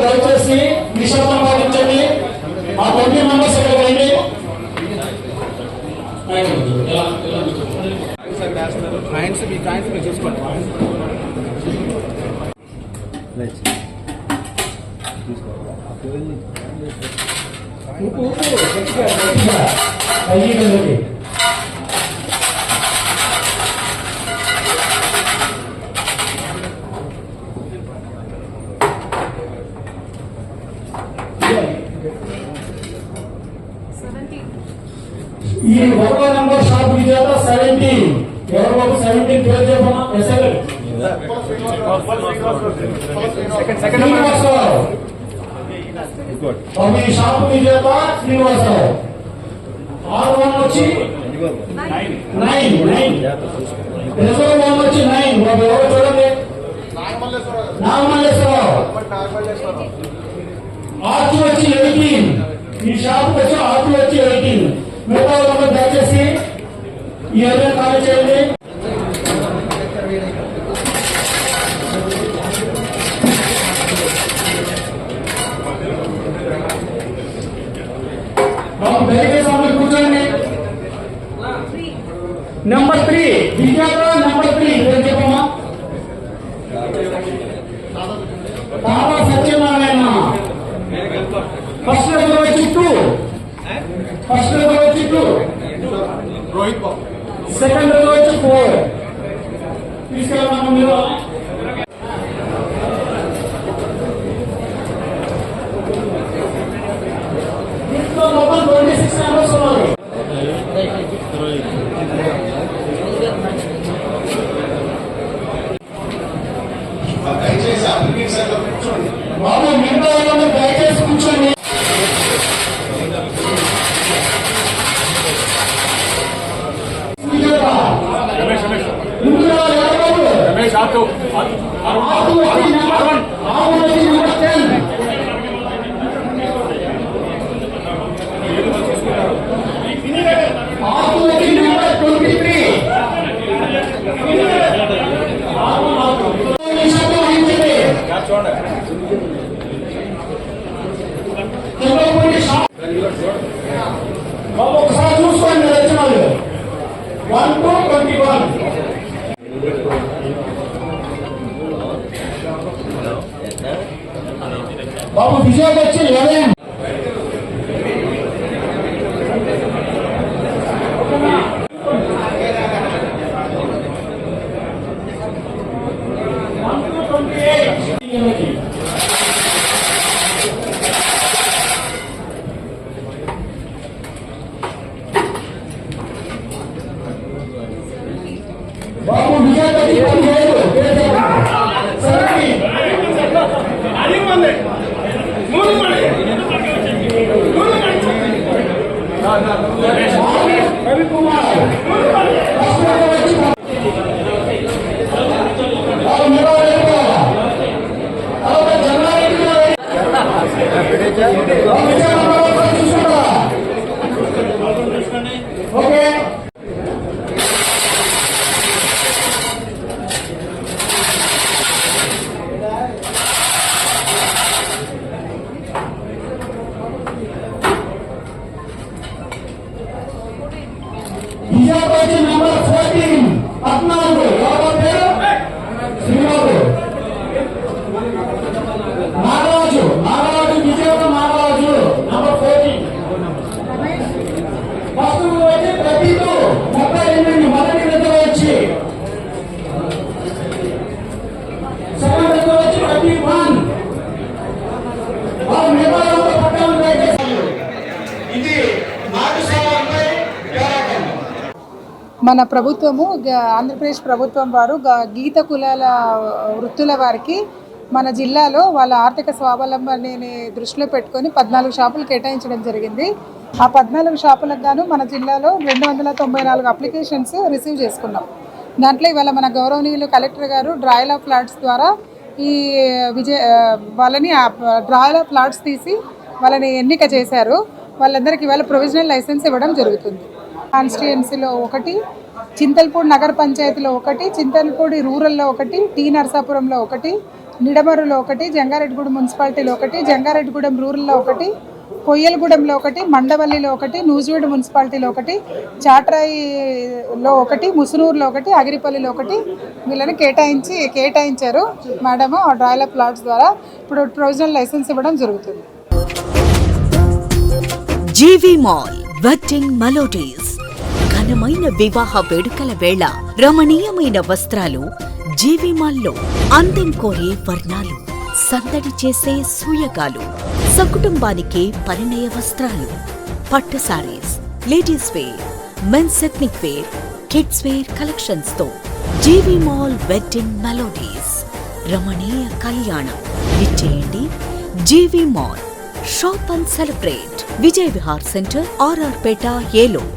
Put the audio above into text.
దయచేసి నిశ్శబ్దం పాటించండి. మా 20 మెంబర్స్ ఇక్కడ రండి. చూసుకోండి. ఈ 1వ నంబర్ షాప్ విజేత 17. ఎవరు బాబు 17 పేరు చెప్పమా? శ్రీనివాసరావు. ఈ షాప్ విజేత శ్రీనివాసరావు. 6 వచ్చి 9. రిజర్వ్ 1 వచ్చి 9. బాబు ఎవరు చూడండి? నాగమల్లేశ్వరరావు. ఆర్చి వచ్చి 18. ఈ షాప్ వచ్చి ఆర్చి వచ్చి 18. మిగతా వాళ్ళు దయచేసి ఈ ఏరియా ఖాళీ చేయండి. దయచేసి అందరూ కూర్చోండి. నెంబర్ 3 విజేత నెంబర్ 3 పేరు చెప్పమ్మా? తారా సత్యనారాయణ. ఫస్ట్ లెవెల్ వచ్చి 2. రోహిత్ బాబు. సెకండ్ లెవెల్ వచ్చి 4. తీసుకెళ్ళమా మీరు? దీంట్లో మొత్తం 26 మెంబర్స్ ఉన్నారు. బాబు మిగతా వాళ్ళని దయచేసి కూర్చోండి. ఒకసారి చూసుకోండి రచనలు 1 to 21. బాబు విజయ్ వచ్చి 11. బాబు విజయ్ వచ్చి 17. రవికుమార్. Okay Vijayapathi number 14 14. ఎవరి పేరు? శ్రీబాబు. నాగరాజు విజయప నాగరాజు నెంబర్ 14. ఫస్ట్ వచ్చి 32 మొదటి దగ్గర వచ్చి. సెకండ్ దగ్గర వచ్చి 31. వాళ్ళు నిర్మాణంతో పట్టాలు ఇది మన ప్రభుత్వము ఆంధ్రప్రదేశ్ ప్రభుత్వం వారు గీత కులాల వృత్తుల వారికి మన జిల్లాలో వాళ్ళ ఆర్థిక స్వావలంబనని దృష్టిలో పెట్టుకొని 14 షాపులు కేటాయించడం జరిగింది. ఆ 14 షాపులకు గాను మన జిల్లాలో 294 అప్లికేషన్స్ రిసీవ్ చేసుకున్నాం. దాంట్లో ఇవాళ మన గౌరవనీయులు కలెక్టర్ గారు డ్రాయల్ ఆఫ్ ఫ్లాట్స్ ద్వారా ఈ వాళ్ళని డ్రాయల్ ఆఫ్ ఫ్లాట్స్ తీసి వాళ్ళని ఎన్నిక చేశారు. వాళ్ళందరికీ ఇవాళ ప్రొవిజనల్ లైసెన్స్ ఇవ్వడం జరుగుతుంది. కాన్స్టిట్యుయెన్సీలో 1, చింతల్పూడి నగర పంచాయతీలో ఒకటి, చింతల్పూడి రూరల్లో ఒకటి, టీ నరసాపురంలో ఒకటి, నిడమరులో ఒకటి, జంగారెడ్డిగూడెం మున్సిపాలిటీలో ఒకటి, జంగారెడ్డిగూడెం రూరల్లో ఒకటి, కొయ్యలగూడెంలో ఒకటి, మండవల్లిలో ఒకటి, నూజివీడు మున్సిపాలిటీలో ఒకటి, చాట్రాయిలో ఒకటి, ముసునూరులో ఒకటి, అగిరిపల్లిలో ఒకటి వీళ్ళని కేటాయించారు మేడం డ్రాయల ప్లాట్స్ ద్వారా. ఇప్పుడు ప్రొవిజనల్ లైసెన్స్ ఇవ్వడం జరుగుతుంది. జీవి మాల్ వెడ్డింగ్ మెలోడీస్, ఘనమైన వివాహ వేడుకల వేళ రమణీయమైన వస్త్రాలు జీవి మాల్లో, అందం కోరే వర్ణాలు, సందడి చేసే సూయగాలు, సకుటుంబానికి పరిణయ వస్త్రాలు, పట్టు sarees, ladies wear, men's ethnic wear, kids wear collections తో జీవి మాల్ వెడ్డింగ్ మెలోడీస్, రమణీయ కళ్యాణం. విచ్చేయండి GV mall, shop and celebrate. Vijay Vihar centre, RR Peta, Eluru.